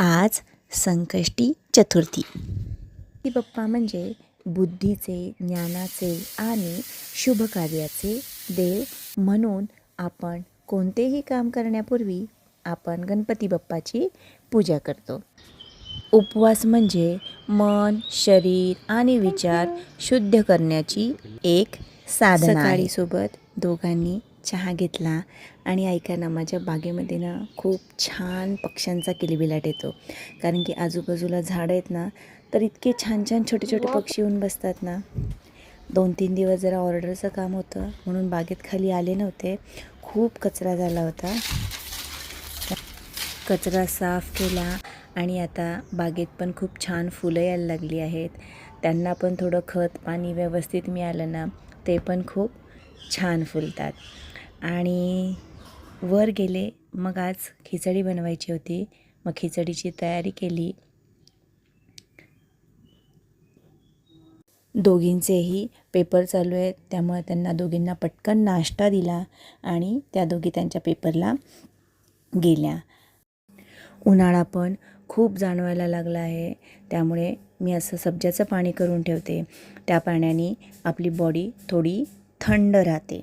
आज संकष्टी चतुर्थी. गणपती बाप्पा म्हणजे बुद्धीचे, ज्ञानाचे आणि शुभ कार्याचे देव. म्हणून आपण कोणतेही काम करण्यापूर्वी आपण गणपती बाप्पाची पूजा करतो. उपवास म्हणजे मन, शरीर आणि विचार शुद्ध करण्याची एक साधना आहे. सोबत दोघांनी चहा घेतला आणि ऐका ना, माझ्या बागेमध्ये ना खूप छान पक्ष्यांचा किलबिलाट येतो. कारण की आजूबाजूला झाडं आहेत ना, तर इतके छान छान छोटे छोटे पक्षी येऊन बसतात ना. 2-3 दिवस जरा ऑर्डरचं काम होतं म्हणून बागेत खाली आले नव्हते. खूप कचरा झाला होता. कचरा साफ केला आणि आता बागेत पण खूप छान फुलं यायला लागली आहेत. त्यांना पण थोडं खत पाणी व्यवस्थित मिळालं ना, ते पण खूप छान फुलतात. आणि वर गेले. मग आज खिचडी बनवायची होती. मग खिचडीची तयारी केली. दोघींचेही पेपर चालू आहेत, त्यामुळे त्यांना दोघींना पटकन नाश्ता दिला आणि त्या दोघी त्यांच्या पेपरला गेल्या. उन्हाळा पण खूप जाणवायला लागला आहे, त्यामुळे मी असं सब्जाचं पाणी करून ठेवते. त्या पाण्याने आपली बॉडी थोडी थंड राहते.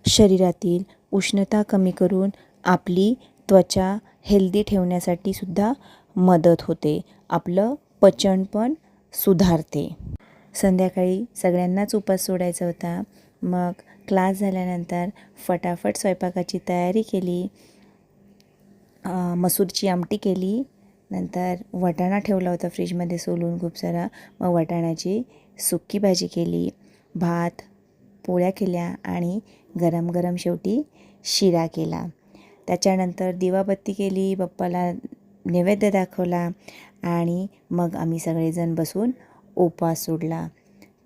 शरीरातील उष्णता कमी करून आपली त्वचा हेल्दी ठेवण्यासाठी सुद्धा मदत होते. आपलं पचन पण सुधारते. संध्याकाळी सगळ्यांनाच उपास सोडायचा होता. मग क्लास झाल्यानंतर फटाफट स्वयंपाकाची तयारी केली. मसूरची आमटी केली. नंतर वाटाणा ठेवला होता फ्रीजमध्ये सोलून खूप सारा. मग वाटाण्याची सुकी भाजी केली. भात, पोळ्या केल्या आणि गरम गरम शेवटी शिरा केला. त्याच्यानंतर दिवाबत्ती केली, बाप्पाला नैवेद्य दाखवला आणि मग आम्ही सगळेजण बसून उपवास सोडला.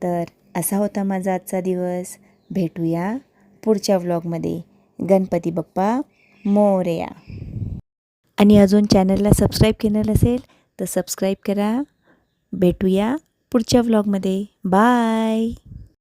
तर असा होता माझा आजचा दिवस. भेटूया पुढच्या व्लॉगमध्ये. गणपती बाप्पा मोरया. आणि अजून चॅनलला सबस्क्राईब केलं नसेल तर सबस्क्राईब करा. भेटूया पुढच्या व्लॉगमध्ये. बाय.